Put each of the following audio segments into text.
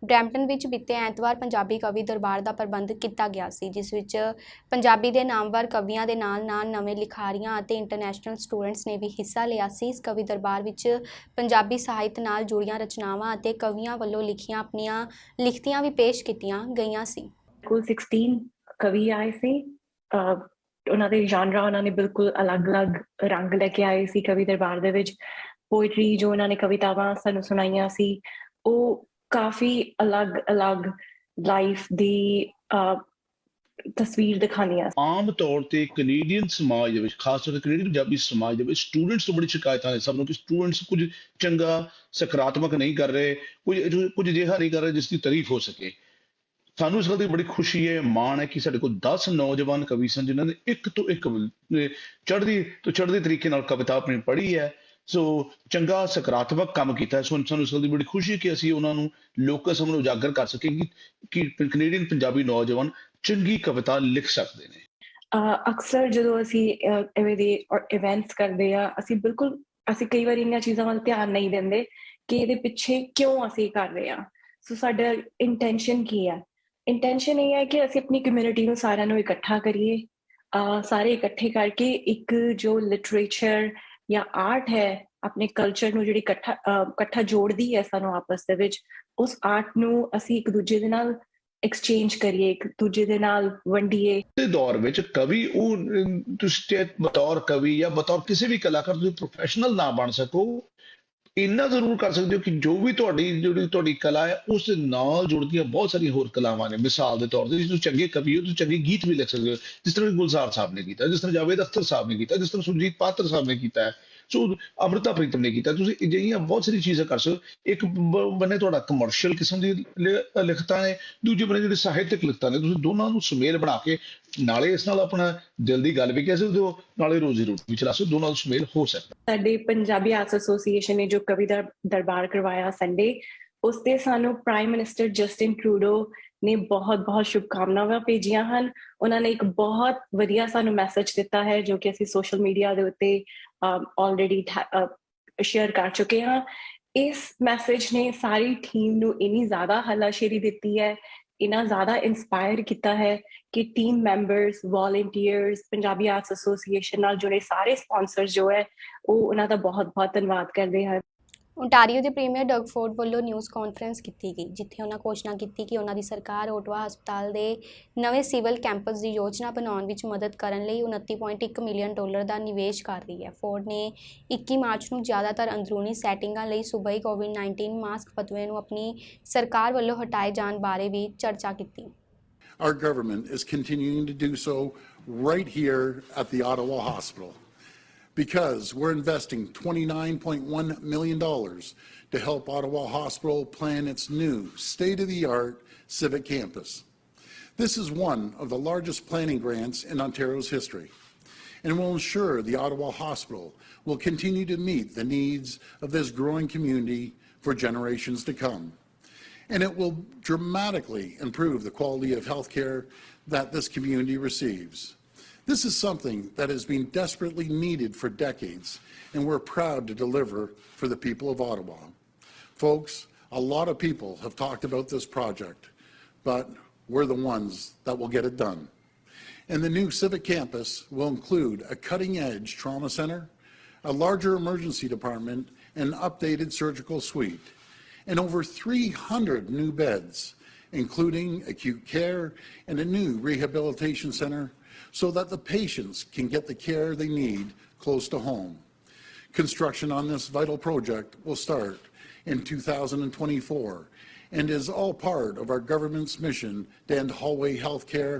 Brampton ਵਿੱਚ ਬੀਤੇ ਐਤਵਾਰ ਪੰਜਾਬੀ ਕਵੀ ਦਰਬਾਰ ਦਾ ਪ੍ਰਬੰਧ ਕੀਤਾ ਗਿਆ ਸੀ, ਜਿਸ ਵਿੱਚ ਪੰਜਾਬੀ ਦੇ ਨਾਮਵਰ ਕਵੀਆਂ ਦੇ ਨਾਲ-ਨਾਲ ਨਵੇਂ ਲਿਖਾਰੀਆਂ ਅਤੇ ਇੰਟਰਨੈਸ਼ਨਲ ਸਟੂਡੈਂਟਸ ਨੇ ਵੀ ਹਿੱਸਾ ਲਿਆ ਸੀ। ਇਸ ਕਵੀ ਦਰਬਾਰ ਵਿੱਚ ਪੰਜਾਬੀ ਸਾਹਿਤ ਨਾਲ ਜੁੜੀਆਂ ਰਚਨਾਵਾਂ ਅਤੇ ਕਵੀਆਂ ਵੱਲੋਂ ਲਿਖੀਆਂ ਆਪਣੀਆਂ ਲਿਖਤੀਆਂ ਵੀ ਪੇਸ਼ ਕੀਤੀਆਂ ਗਈਆਂ ਸੀ। ਕੁੱਲ 16 ਕਵੀ ਆਏ ਸੀ। ਉਹਨਾਂ ਦੇ genre ਉਹਨਾਂ ਨੇ ਬਿਲਕੁਲ ਅਲੱਗ-ਅਲੱਗ ਰੰਗ ਲੈ ਕੇ ਆਏ ਸੀ ਕਵੀ ਦਰਬਾਰ ਦੇ ਵਿੱਚ। ਪੋਇਟਰੀ ਜੋ ਉਹਨਾਂ ਨੇ ਕਵਿਤਾਵਾਂ ਸਾਨੂੰ ਸੁਣਾਈਆਂ ਸੀ, ਉਹ ਕਾਫੀ ਅਲੱਗ-ਅਲੱਗ ਲਾਈਫ ਦੀ ਤਸਵੀਰ ਦਿਖਾਉਂਦੀਆਂ। ਆਮ ਤੌਰ ਤੇ ਕੈਨੇਡੀਅਨ ਸਮਾਜ ਦੇ ਵਿੱਚ, ਖਾਸ ਤੌਰ ਤੇ ਕੈਨੇਡੀਅਨ ਪੰਜਾਬੀ ਸਮਾਜ ਦੇ ਵਿੱਚ ਸਟੂਡੈਂਟਸ ਤੋਂ ਬੜੀ ਸ਼ਿਕਾਇਤਾਂ ਨੇ ਸਭ ਨੂੰ ਕਿ ਸਟੂਡੈਂਟਸ ਕੁਝ ਚੰਗਾ ਸਕਾਰਾਤਮਕ ਨਹੀਂ ਕਰ ਰਹੇ, ਕੁਝ ਅਜਿਹਾ ਨਹੀਂ ਕਰ ਰਹੇ ਜਿਸ ਦੀ ਤਾਰੀਫ ਹੋ ਸਕੇ। ਸਾਨੂੰ ਇਸ ਗੱਲ ਦੀ ਬੜੀ ਖੁਸ਼ੀ ਹੈ, ਮਾਣ ਹੈ ਕਿ ਸਾਡੇ ਕੋਲ 10 ਨੌਜਵਾਨ ਕਵੀ ਸਨ ਜਿਨ੍ਹਾਂ ਨੇ ਇੱਕ ਤੋਂ ਇੱਕ ਚੜ੍ਹਦੀ ਤਰੀਕੇ ਨਾਲ ਕਵਿਤਾ ਆਪਣੀ ਪੜ੍ਹੀ ਹੈ। ਸੋ ਚੰਗਾ ਸਕਾਰਾਤਮਕ ਕੰਮ ਕੀਤਾ। ਸੋ ਸਾਨੂੰ ਇਸ ਗੱਲ ਦੀ ਬੜੀ ਖੁਸ਼ੀ ਹੈ ਕਿ ਅਸੀਂ ਉਹਨਾਂ ਨੂੰ ਲੋਕਾਂ ਸਾਹਮਣੇ ਉਜਾਗਰ ਕਰ ਸਕੇ ਕਿ ਕੈਨੇਡੀਅਨ ਪੰਜਾਬੀ ਨੌਜਵਾਨ ਚੰਗੀ ਕਵਿਤਾ ਲਿਖ ਸਕਦੇ ਨੇ। ਅਕਸਰ ਜਦੋਂ ਅਸੀਂ ਇਵੇਂ ਦੇ ਇਵੈਂਟਸ ਕਰਦੇ ਆ, ਅਸੀਂ ਕਈ ਵਾਰੀ ਇਹਨਾਂ ਚੀਜ਼ਾਂ ਵੱਲ ਧਿਆਨ ਨਹੀਂ ਦਿੰਦੇ ਕਿ ਇਹਦੇ ਪਿੱਛੇ ਕਿਉਂ ਅਸੀਂ ਕਰ ਰਹੇ ਹਾਂ। ਸੋ ਸਾਡਾ ਇੰਟੈਂਸ਼ਨ ਕੀ ਹੈ? ਇੰਟੈਂਸ਼ਨ ਇਹ ਹੈ ਕਿ ਅਸੀਂ ਆਪਣੀ ਕਮਿਊਨਿਟੀ ਨੂੰ ਸਾਰਿਆਂ ਨੂੰ ਇਕੱਠਾ ਕਰੀਏ, ਸਾਰੇ ਇਕੱਠੇ ਕਰਕੇ ਇੱਕ ਜੋ ਲਿਟਰੇਚਰ ਜਾਂ ਆਰਟ ਹੈ, ਆਪਣੇ ਕਲਚਰ ਨੂੰ ਜਿਹੜੀ ਇਕੱਠਾ ਜੋੜਦੀ ਹੈ ਸਾਨੂੰ ਆਪਸ ਦੇ ਵਿੱਚ, ਉਸ ਆਰਟ ਨੂੰ ਅਸੀਂ ਇੱਕ ਦੂਜੇ ਦੇ ਨਾਲ ਐਕਸਚੇਂਜ ਕਰੀਏ, ਇੱਕ ਦੂਜੇ ਦੇ ਨਾਲ ਵੰਡੀਏ। ਇਸ ਦੌਰ ਵਿੱਚ ਕਵੀ ਉਹ ਤੁਸੀਂ ਬਤੌਰ ਕਵੀ ਜਾਂ ਬਤੌਰ ਕਿਸੇ ਵੀ ਕਲਾਕਾਰ ਤੁਸੀਂ ਪ੍ਰੋਫੈਸ਼ਨਲ ਨਾ ਬਣ ਸਕੋ, ਇੰਨਾ ਜ਼ਰੂਰ ਕਰ ਸਕਦੇ ਹੋ ਕਿ ਜੋ ਵੀ ਤੁਹਾਡੀ ਕਲਾ ਹੈ ਉਸ ਦੇ ਨਾਲ ਜੁੜਦੀਆਂ ਬਹੁਤ ਸਾਰੀਆਂ ਹੋਰ ਕਲਾਵਾਂ ਨੇ। ਮਿਸਾਲ ਦੇ ਤੌਰ ਤੇ ਜੇ ਤੁਸੀਂ ਚੰਗੇ ਕਵੀ ਹੋ, ਤੁਸੀਂ ਚੰਗੇ ਗੀਤ ਵੀ ਲਿਖ ਸਕਦੇ ਹੋ, ਜਿਸ ਤਰ੍ਹਾਂ ਗੁਲਜ਼ਾਰ ਸਾਹਿਬ ਨੇ ਕੀਤਾ, ਜਿਸ ਤਰ੍ਹਾਂ ਜਾਵੇਦ ਅਖਤਰ ਸਾਹਿਬ ਨੇ ਕੀਤਾ, ਜਿਸ ਤਰ੍ਹਾਂ ਸੁਰਜੀਤ ਪਾਤਰ ਸਾਹਿਬ ਨੇ ਕੀਤਾ ਹੈ, ਸੋ ਅੰਮ੍ਰਿਤਾ ਪ੍ਰੀਤਮ ਨੇ ਕੀਤਾ। ਤੁਸੀਂ ਅਜਿਹੀਆਂ ਬਹੁਤ ਸਾਰੀ ਚੀਜ਼ਾਂ ਕਰ ਸਕਦੇ ਹੋ। ਇੱਕ ਬੰਨੇ ਤੁਹਾਡਾ ਕਮਰਸ਼ੀਅਲ ਕਿਸਮ ਦੀ ਲਿਖਤਾਂ ਨੇ, ਦੂਜੇ ਬੰਨੇ ਜਿਹੜੇ ਸਾਹਿਤਕ ਲਿਖਤਾਂ ਨੇ, ਤੁਸੀਂ ਦੋਨਾਂ ਨੂੰ ਸੁਮੇਲ ਬਣਾ ਕੇ ਨਾਲੇ ਇਸ ਨਾਲ ਆਪਣਾ ਦਿਲ ਦੀ ਗੱਲ ਵੀ ਕਹਿ ਸਕਦੇ ਹੋ, ਨਾਲੇ ਰੋਜ਼ੀ ਰੋਟੀ ਵੀ ਚਲਾ ਸਕਦੇ ਹੋ, ਦੋਨਾਂ ਦਾ ਸੁਮੇਲ ਹੋ ਸਕਦਾ। ਸਾਡੇ ਪੰਜਾਬੀ ਆਰਟਸ ਐਸੋਸੀਏਸ਼ਨ ਨੇ ਜੋ ਕਵੀ ਦਰਬਾਰ ਕਰਵਾਇਆ ਸੰਡੇ, ਉਸ ਤੇ ਸਾਨੂੰ ਪ੍ਰਾਈਮ ਮਿਨਿਸਟਰ ਜਸਟਿਨ ਟਰੂਡੋ ਨੇ ਬਹੁਤ ਸ਼ੁਭਕਾਮਨਾਵਾਂ ਭੇਜੀਆਂ ਹਨ। ਉਹਨਾਂ ਨੇ ਇੱਕ ਬਹੁਤ ਵਧੀਆ ਸਾਨੂੰ ਮੈਸੇਜ ਦਿੱਤਾ ਹੈ ਜੋ ਕਿ ਅਸੀਂ ਸੋਸ਼ਲ ਮੀਡੀਆ ਦੇ ਉੱਤੇ ਆਲਰੇਡੀ ਸ਼ੇਅਰ ਕਰ ਚੁੱਕੇ ਹਾਂ। ਇਸ ਮੈਸੇਜ ਨੇ ਸਾਰੀ ਟੀਮ ਨੂੰ ਇੰਨੀ ਜ਼ਿਆਦਾ ਹੱਲਾਸ਼ੇਰੀ ਦਿੱਤੀ ਹੈ, ਇੰਨਾ ਜ਼ਿਆਦਾ ਇੰਸਪਾਇਰ ਕੀਤਾ ਹੈ ਕਿ team members, volunteers, Punjabi arts association ਨਾਲ ਜੁੜੇ ਸਾਰੇ ਸਪਾਂਸਰਸ ਜੋ ਹੈ ਉਹ ਉਹਨਾਂ ਦਾ ਬਹੁਤ ਧੰਨਵਾਦ ਕਰਦੇ ਹਨ। ਓਨਟਾਰੀਓ ਦੇ ਪ੍ਰੀਮੀਅਰ ਡਗ ਫੋਰਡ ਵੱਲੋਂ ਨਿਊਜ਼ ਕਾਨਫਰੰਸ ਕੀਤੀ ਗਈ, ਜਿੱਥੇ ਉਹਨਾਂ ਘੋਸ਼ਣਾ ਕੀਤੀ ਕਿ ਉਹਨਾਂ ਦੀ ਸਰਕਾਰ ਓਟਵਾ ਹਸਪਤਾਲ ਦੇ ਨਵੇਂ ਸਿਵਲ ਕੈਂਪਸ ਦੀ ਯੋਜਨਾ ਬਣਾਉਣ ਵਿੱਚ ਮਦਦ ਕਰਨ ਲਈ $29.1 ਮਿਲੀਅਨ ਦਾ ਨਿਵੇਸ਼ ਕਰ ਰਹੀ ਹੈ। ਫੋਰਡ ਨੇ 21 ਮਾਰਚ ਨੂੰ ਜ਼ਿਆਦਾਤਰ ਅੰਦਰੂਨੀ ਸੈਟਿੰਗਾਂ ਲਈ ਸੂਬਾਈ ਕੋਵਿਡ-19 ਮਾਸਕ ਫਤਵੇ ਨੂੰ ਆਪਣੀ ਸਰਕਾਰ ਵੱਲੋਂ ਹਟਾਏ ਜਾਣ ਬਾਰੇ ਵੀ ਚਰਚਾ ਕੀਤੀ। Our government is continuing to do so right here at the Ottawa Hospital, because we're investing $29.1 million to help Ottawa Hospital plan its new state-of-the-art civic campus. This is one of the largest planning grants in Ontario's history, and will ensure the Ottawa Hospital will continue to meet the needs of this growing community for generations to come. And it will dramatically improve the quality of healthcare that this community receives. This is something that has been desperately needed for decades, and we're proud to deliver for the people of Ottawa. Folks, a lot of people have talked about this project, but we're the ones that will get it done. And the new civic campus will include a cutting-edge trauma center, a larger emergency department, an updated surgical suite, and over 300 new beds, including acute care and a new rehabilitation center, so that the patients can get the care they need close to home. Construction on this vital project will start in 2024 and is all part of our government's mission to end hallway health care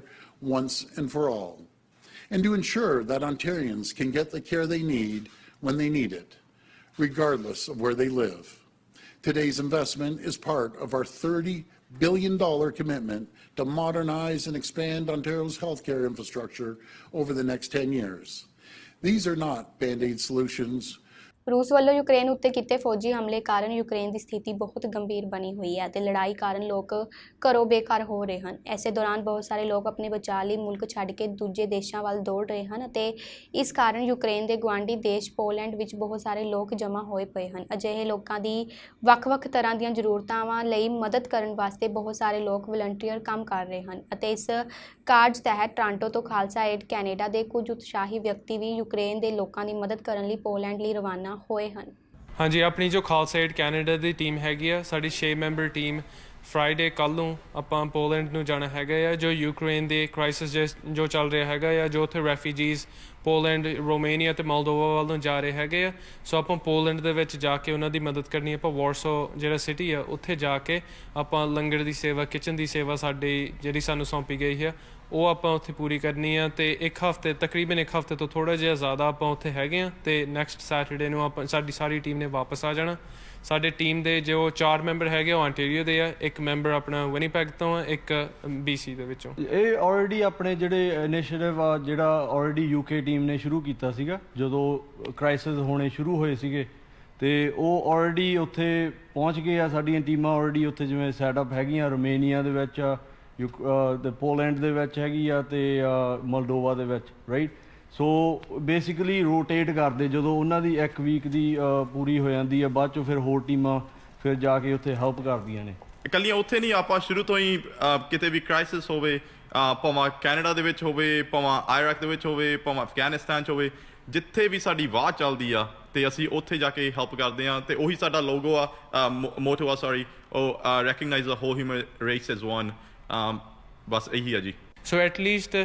once and for all, and to ensure that Ontarians can get the care they need when they need it, regardless of where they live. Today's investment is part of our $30 billion commitment to modernize and expand Ontario's healthcare infrastructure over the next 10 years. These are not Band-Aid solutions. ਰੂਸ ਵੱਲੋਂ Ukraine ਉੱਤੇ ਕੀਤੇ ਫੌਜੀ ਹਮਲੇ ਕਾਰਨ Ukraine ਦੀ ਸਥਿਤੀ ਬਹੁਤ ਗੰਭੀਰ ਬਣੀ ਹੋਈ ਹੈ ਅਤੇ ਲੜਾਈ ਕਾਰਨ ਲੋਕ ਘਰੋਂ ਬੇਘਰ ਹੋ ਰਹੇ ਹਨ। ਇਸੇ ਦੌਰਾਨ ਬਹੁਤ ਸਾਰੇ ਲੋਕ ਆਪਣੇ ਬਚਾਅ ਲਈ ਮੁਲਕ ਛੱਡ ਕੇ ਦੂਜੇ ਦੇਸ਼ਾਂ ਵੱਲ ਦੌੜ ਰਹੇ ਹਨ ਅਤੇ ਇਸ ਕਾਰਨ ਯੂਕਰੇਨ ਦੇ ਗੁਆਂਢੀ ਦੇਸ਼ ਪੋਲੈਂਡ ਵਿੱਚ ਬਹੁਤ ਸਾਰੇ ਲੋਕ ਜਮ੍ਹਾਂ ਹੋਏ ਪਏ ਹਨ। ਅਜਿਹੇ ਲੋਕਾਂ ਦੀ ਵੱਖ-ਵੱਖ ਤਰ੍ਹਾਂ ਦੀਆਂ ਜ਼ਰੂਰਤਾਂ ਲਈ ਮਦਦ ਕਰਨ ਵਾਸਤੇ ਬਹੁਤ ਸਾਰੇ ਲੋਕ ਵਲੰਟੀਅਰ ਕੰਮ ਕਰ ਰਹੇ ਹਨ ਅਤੇ ਇਸ ਕਾਰਜ ਤਹਿਤ ਟੋਰਾਂਟੋ ਤੋਂ ਖਾਲਸਾ ਏਡ ਕੈਨੇਡਾ ਦੇ ਕੁਝ ਉਤਸ਼ਾਹੀ ਵਿਅਕਤੀ ਵੀ ਯੂਕਰੇਨ ਦੇ ਲੋਕਾਂ ਦੀ ਮਦਦ ਕਰਨ ਲਈ ਪੋਲੈਂਡ ਲਈ ਰਵਾਨਾ ਹੋਏ ਹਨ। ਹਾਂਜੀ, ਆਪਣੀ ਜੋ ਖਾਲਸਾ ਏਡ ਕੈਨੇਡਾ ਦੀ ਟੀਮ ਹੈਗੀ ਆ, ਸਾਡੀ 6 ਮੈਂਬਰ ਟੀਮ ਫਰਾਈਡੇ ਕੱਲ੍ਹ ਨੂੰ ਆਪਾਂ ਪੋਲੈਂਡ ਨੂੰ ਜਾਣਾ ਹੈਗਾ ਆ। ਜੋ ਯੂਕਰੇਨ ਦੇ ਕ੍ਰਾਈਸਿਸ ਜੋ ਚੱਲ ਰਿਹਾ ਹੈਗਾ ਆ, ਜੋ ਉੱਥੇ ਰੈਫਿਊਜੀਜ਼ ਪੋਲੈਂਡ, ਰੋਮੇਨੀਆ ਅਤੇ ਮੋਲਦੋਵਾ ਵੱਲ ਨੂੰ ਜਾ ਰਹੇ ਹੈਗੇ ਆ। ਸੋ ਆਪਾਂ ਪੋਲੈਂਡ ਦੇ ਵਿੱਚ ਜਾ ਕੇ ਉਹਨਾਂ ਦੀ ਮਦਦ ਕਰਨੀ। ਆਪਾਂ ਵਾਰਸੋ ਜਿਹੜਾ ਸਿਟੀ ਆ ਉੱਥੇ ਜਾ ਕੇ ਆਪਾਂ ਲੰਗਰ ਦੀ ਸੇਵਾ, ਕਿਚਨ ਦੀ ਸੇਵਾ ਸਾਡੀ ਜਿਹੜੀ ਸਾਨੂੰ ਸੌਂਪੀ ਗਈ ਹੈ ਉਹ ਆਪਾਂ ਉੱਥੇ ਪੂਰੀ ਕਰਨੀ ਆ। ਅਤੇ ਇੱਕ ਹਫ਼ਤੇ, ਤਕਰੀਬਨ ਇੱਕ ਹਫ਼ਤੇ ਤੋਂ ਥੋੜ੍ਹਾ ਜਿਹਾ ਜ਼ਿਆਦਾ ਆਪਾਂ ਉੱਥੇ ਹੈਗੇ ਹਾਂ ਅਤੇ ਨੈਕਸਟ ਸੈਟਰਡੇ ਨੂੰ ਆਪਾਂ ਸਾਡੀ ਸਾਰੀ ਟੀਮ ਨੇ ਵਾਪਸ ਆ ਜਾਣਾ। ਸਾਡੇ ਟੀਮ ਦੇ ਜੋ 4 ਮੈਂਬਰ ਹੈਗੇ ਉਹ ਆਂਟੇਰੀਓ ਦੇ ਆ, ਇੱਕ ਮੈਂਬਰ ਆਪਣਾ ਵਿਨੀਪੈਗ ਤੋਂ ਆ, ਇੱਕ BC ਦੇ ਵਿੱਚੋਂ। ਇਹ ਆਲਰੇਡੀ ਆਪਣੇ ਜਿਹੜੇ ਇਨੀਸ਼ੀਏਟਿਵ ਆ, ਜਿਹੜਾ ਆਲਰੇਡੀ UK ਟੀਮ ਨੇ ਸ਼ੁਰੂ ਕੀਤਾ ਸੀਗਾ ਜਦੋਂ ਕ੍ਰਾਈਸਿਸ ਹੋਣੇ ਸ਼ੁਰੂ ਹੋਏ ਸੀਗੇ, ਅਤੇ ਉਹ ਆਲਰੇਡੀ ਉੱਥੇ ਪਹੁੰਚ ਗਏ ਆ। ਸਾਡੀਆਂ ਟੀਮਾਂ ਆਲਰੇਡੀ ਉੱਥੇ ਜਿਵੇਂ ਸੈਟਅਪ ਹੈਗੀਆਂ, ਰੋਮੇਨੀਆ ਦੇ ਵਿੱਚ ਆ, ਤੇ ਪੋਲੈਂਡ ਦੇ ਵਿੱਚ ਹੈਗੀ ਆ, ਅਤੇ ਮੋਲਡੋਵਾ ਦੇ ਵਿੱਚ, ਰਾਈਟ। ਸੋ ਬੇਸਿਕਲੀ ਰੋਟੇਟ ਕਰਦੇ, ਜਦੋਂ ਉਹਨਾਂ ਦੀ ਇੱਕ ਵੀਕ ਦੀ ਪੂਰੀ ਹੋ ਜਾਂਦੀ ਆ, ਬਾਅਦ 'ਚੋਂ ਫਿਰ ਹੋਰ ਟੀਮਾਂ ਫਿਰ ਜਾ ਕੇ ਉੱਥੇ ਹੈਲਪ ਕਰਦੀਆਂ ਨੇ। ਇਕੱਲੀਆਂ ਉੱਥੇ ਨਹੀਂ, ਆਪਾਂ ਸ਼ੁਰੂ ਤੋਂ ਹੀ ਕਿਤੇ ਵੀ ਕ੍ਰਾਈਸਿਸ ਹੋਵੇ, ਭਾਵੇਂ ਕੈਨੇਡਾ ਦੇ ਵਿੱਚ ਹੋਵੇ, ਭਾਵੇਂ ਆਇਰਾਕ ਦੇ ਵਿੱਚ ਹੋਵੇ, ਭਾਵੇਂ ਅਫਗਾਨਿਸਤਾਨ 'ਚ ਹੋਵੇ, ਜਿੱਥੇ ਵੀ ਸਾਡੀ ਵਾਹ ਚੱਲਦੀ ਆ ਅਤੇ ਅਸੀਂ ਉੱਥੇ ਜਾ ਕੇ ਹੈਲਪ ਕਰਦੇ ਹਾਂ। ਅਤੇ ਉਹੀ ਸਾਡਾ ਲੋਗੋ ਆ, ਮੋਟੋ ਆ, ਸੌਰੀ, ਉਹ recognise the whole human race as one. ਬਸ ਇਹੀ ਆ ਜੀ। ਸੋ ਐਟਲੀਸਟ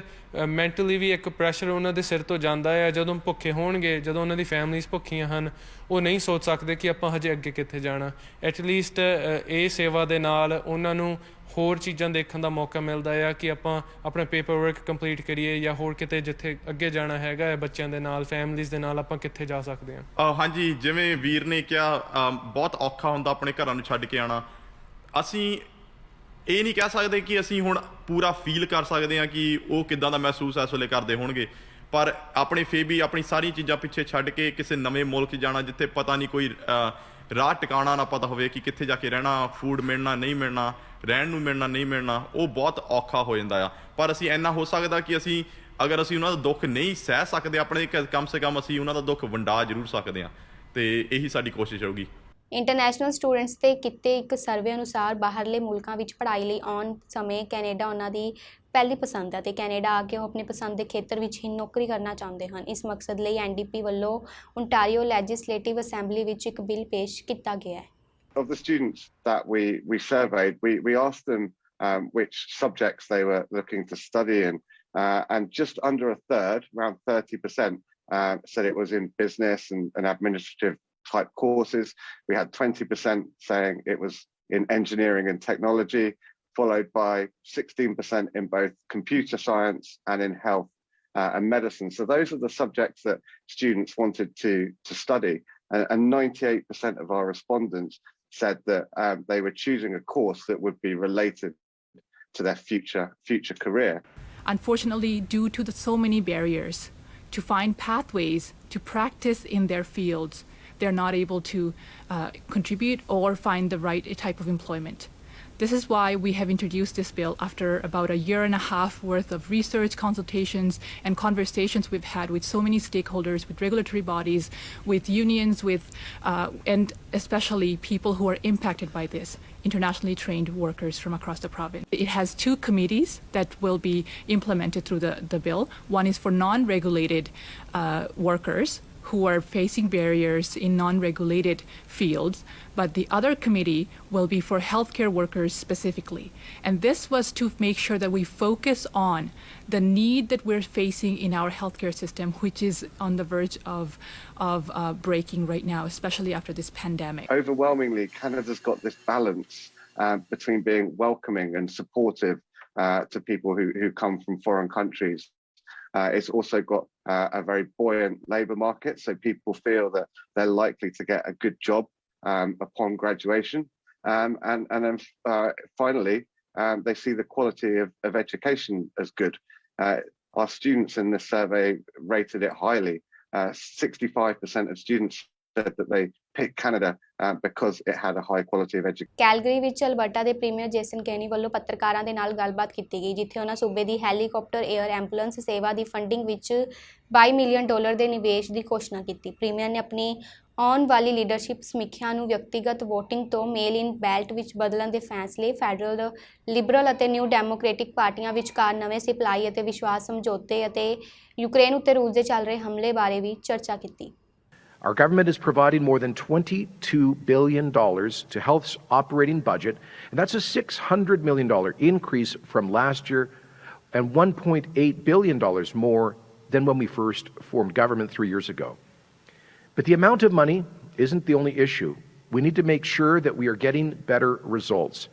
ਮੈਂਟਲੀ ਵੀ ਇੱਕ ਪ੍ਰੈਸ਼ਰ ਉਹਨਾਂ ਦੇ ਸਿਰ ਤੋਂ ਜਾਂਦਾ ਆ। ਜਦੋਂ ਭੁੱਖੇ ਹੋਣਗੇ, ਜਦੋਂ ਉਹਨਾਂ ਦੀ ਫੈਮਲੀਜ਼ ਭੁੱਖੀਆਂ ਹਨ, ਉਹ ਨਹੀਂ ਸੋਚ ਸਕਦੇ ਕਿ ਆਪਾਂ ਹਜੇ ਅੱਗੇ ਕਿੱਥੇ ਜਾਣਾ। ਐਟਲੀਸਟ ਇਹ ਸੇਵਾ ਦੇ ਨਾਲ ਉਹਨਾਂ ਨੂੰ ਹੋਰ ਚੀਜ਼ਾਂ ਦੇਖਣ ਦਾ ਮੌਕਾ ਮਿਲਦਾ ਆ ਕਿ ਆਪਾਂ ਆਪਣਾ ਪੇਪਰ ਵਰਕ ਕੰਪਲੀਟ ਕਰੀਏ ਜਾਂ ਹੋਰ ਕਿਤੇ ਜਿੱਥੇ ਅੱਗੇ ਜਾਣਾ ਹੈਗਾ ਹੈ ਬੱਚਿਆਂ ਦੇ ਨਾਲ, ਫੈਮਲੀਜ਼ ਦੇ ਨਾਲ, ਆਪਾਂ ਕਿੱਥੇ ਜਾ ਸਕਦੇ ਹਾਂ। ਹਾਂਜੀ, ਜਿਵੇਂ ਵੀਰ ਨੇ ਕਿਹਾ, ਬਹੁਤ ਔਖਾ ਹੁੰਦਾ ਆਪਣੇ ਘਰਾਂ ਨੂੰ ਛੱਡ ਕੇ ਆਉਣਾ। ਅਸੀਂ ਇਹ ਨਹੀਂ ਕਹਿ ਸਕਦੇ ਕਿ ਅਸੀਂ ਹੁਣ ਪੂਰਾ ਫੀਲ ਕਰ ਸਕਦੇ ਹਾਂ ਕਿ ਉਹ ਕਿੱਦਾਂ ਦਾ ਮਹਿਸੂਸ ਇਸ ਵੇਲੇ ਕਰਦੇ ਹੋਣਗੇ, ਪਰ ਆਪਣੇ ਫੇਰ ਵੀ ਆਪਣੀ ਸਾਰੀਆਂ ਚੀਜ਼ਾਂ ਪਿੱਛੇ ਛੱਡ ਕੇ ਕਿਸੇ ਨਵੇਂ ਮੁਲਕ ਜਾਣਾ, ਜਿੱਥੇ ਪਤਾ ਨਹੀਂ, ਕੋਈ ਰਾਹ ਟਿਕਾਣਾ ਨਾ ਪਤਾ ਹੋਵੇ ਕਿ ਕਿੱਥੇ ਜਾ ਕੇ ਰਹਿਣਾ, ਫੂਡ ਮਿਲਣਾ ਨਹੀਂ ਮਿਲਣਾ, ਰਹਿਣ ਨੂੰ ਮਿਲਣਾ ਨਹੀਂ ਮਿਲਣਾ, ਉਹ ਬਹੁਤ ਔਖਾ ਹੋ ਜਾਂਦਾ ਆ। ਪਰ ਅਸੀਂ ਇੰਨਾ ਹੋ ਸਕਦਾ ਕਿ ਅਗਰ ਅਸੀਂ ਉਹਨਾਂ ਦਾ ਦੁੱਖ ਨਹੀਂ ਸਹਿ ਸਕਦੇ ਆਪਣੇ, ਕਮ ਸੇ ਕਮ ਅਸੀਂ ਉਹਨਾਂ ਦਾ ਦੁੱਖ ਵੰਡਾ ਜ਼ਰੂਰ ਸਕਦੇ ਹਾਂ, ਅਤੇ ਇਹੀ ਸਾਡੀ ਕੋਸ਼ਿਸ਼ ਹੋਊਗੀ। ਇੰਟਰਨੈਸ਼ਨਲ ਸਟੂਡੈਂਟਸ ਦੇ ਕੀਤੇ ਇੱਕ ਸਰਵੇ ਅਨੁਸਾਰ ਬਾਹਰਲੇ ਮੁਲਕਾਂ ਵਿੱਚ ਪੜ੍ਹਾਈ ਲਈ ਆਉਣ ਸਮੇਂ ਕੈਨੇਡਾ ਉਹਨਾਂ ਦੀ ਪਹਿਲੀ ਪਸੰਦ ਹੈ ਅਤੇ ਕੈਨੇਡਾ ਆ ਕੇ ਉਹ ਆਪਣੇ ਪਸੰਦ ਦੇ ਖੇਤਰ ਵਿੱਚ ਹੀ ਨੌਕਰੀ ਕਰਨਾ ਚਾਹੁੰਦੇ ਹਨ। ਇਸ ਮਕਸਦ ਲਈ NDP ਵੱਲੋਂ ਓਨਟਾਰੀਓ ਲੈਜਿਸਲੇਟਿਵ ਅਸੈਂਬਲੀ ਵਿੱਚ ਇੱਕ ਬਿੱਲ ਪੇਸ਼ ਕੀਤਾ ਗਿਆ ਹੈ। Of the students that we surveyed, we asked them which subjects they were looking to study in, and just under a third, around 30%, said it was in business and administrative type courses. We had 20% saying it was in engineering and technology, followed by 16% in both computer science and in health and medicine. So those are the subjects that students wanted to study, and 98% of our respondents said that they were choosing a course that would be related to their future career. Unfortunately, due to so many barriers to find pathways to practice in their fields, they're not able to contribute or find the right type of employment. This is why we have introduced this bill after about a year and a half worth of research, consultations, and conversations we've had with so many stakeholders, with regulatory bodies, with unions, and especially people who are impacted by this, internationally trained workers from across the province. It has 2 committees that will be implemented through the bill. One is for non-regulated workers who are facing barriers in non-regulated fields, but the other committee will be for healthcare workers specifically. And this was to make sure that we focus on the need that we're facing in our healthcare system, which is on the verge of breaking right now, especially after this pandemic. Overwhelmingly, Canada's got this balance between being welcoming and supportive to people who come from foreign countries. It's also got a very buoyant labour market, so people feel that they're likely to get a good job upon graduation. And then finally, they see the quality of education as good. Our students in this survey rated it highly. 65% of students said that they picked Canada because it had a high quality of education. Calgary ਵਿੱਚ Alberta ਦੇ premier Jason ਕੈਨੀ ਵੱਲੋਂ ਪੱਤਰਕਾਰਾਂ ਦੇ ਨਾਲ ਗੱਲਬਾਤ ਕੀਤੀ ਗਈ, ਜਿੱਥੇ ਉਹਨਾਂ ਸੂਬੇ ਦੀ ਹੈਲੀਕਾਪਟਰ ਏਅਰ ਐਂਬੂਲੈਂਸ ਸੇਵਾ ਦੀ ਫੰਡਿੰਗ ਵਿੱਚ $22 ਮਿਲੀਅਨ ਦੇ ਨਿਵੇਸ਼ ਦੀ ਘੋਸ਼ਣਾ ਕੀਤੀ। ਪ੍ਰੀਮੀਅਰ ਨੇ ਆਪਣੀ ਆਉਣ ਵਾਲੀ ਲੀਡਰਸ਼ਿਪ ਸਮੀਖਿਆ ਨੂੰ ਵਿਅਕਤੀਗਤ ਵੋਟਿੰਗ ਤੋਂ ਮੇਲ ਇਨ ਬੈਲਟ ਵਿੱਚ ਬਦਲਣ ਦੇ ਫੈਸਲੇ, ਫੈਡਰਲ, ਲਿਬਰਲ ਅਤੇ ਨਿਊ ਡੈਮੋਕ੍ਰੈਟਿਕ ਪਾਰਟੀਆਂ ਵਿਚਕਾਰ ਨਵੇਂ ਸਿਪਲਾਈ ਅਤੇ ਵਿਸ਼ਵਾਸ ਸਮਝੌਤੇ ਅਤੇ ਯੂਕਰੇਨ ਉੱਤੇ ਰੂਸ ਦੇ ਚੱਲ ਰਹੇ ਹਮਲੇ ਬਾਰੇ ਵੀ ਚਰਚਾ ਕੀਤੀ। Our government is providing more than $22 billion to health's operating budget, and that's a $600 million increase from last year and $1.8 billion more than when we first formed government 3 years ago. But the amount of money isn't the only issue. We need to make sure that we are getting better results.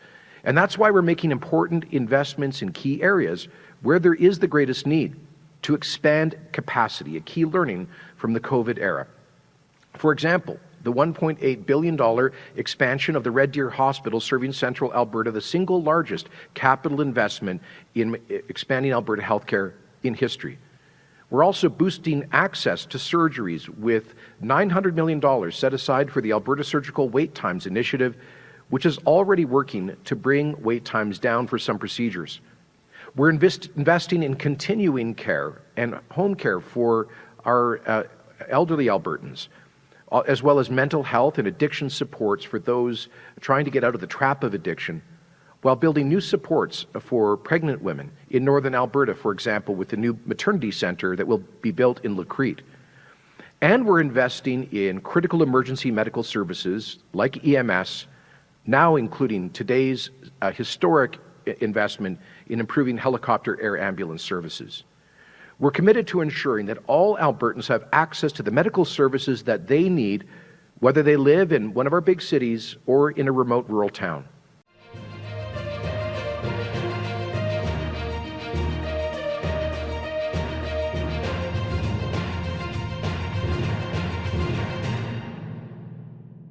And that's why we're making important investments in key areas where there is the greatest need to expand capacity, a key learning from the COVID era. For example, the $1.8 billion expansion of the Red Deer Hospital serving central Alberta, the single largest capital investment in expanding Alberta healthcare in history. We're also boosting access to surgeries with $900 million set aside for the Alberta Surgical Wait Times Initiative, which is already working to bring wait times down for some procedures. We're investing in continuing care and home care for our elderly Albertans, as well as mental health and addiction supports for those trying to get out of the trap of addiction, while building new supports for pregnant women in northern Alberta, for example, with the new maternity centre that will be built in Lacrete. And we're investing in critical emergency medical services like EMS, now including today's historic investment in improving helicopter air ambulance services. We're committed to ensuring that all Albertans have access to the medical services that they need, whether they live in one of our big cities or in a remote rural town.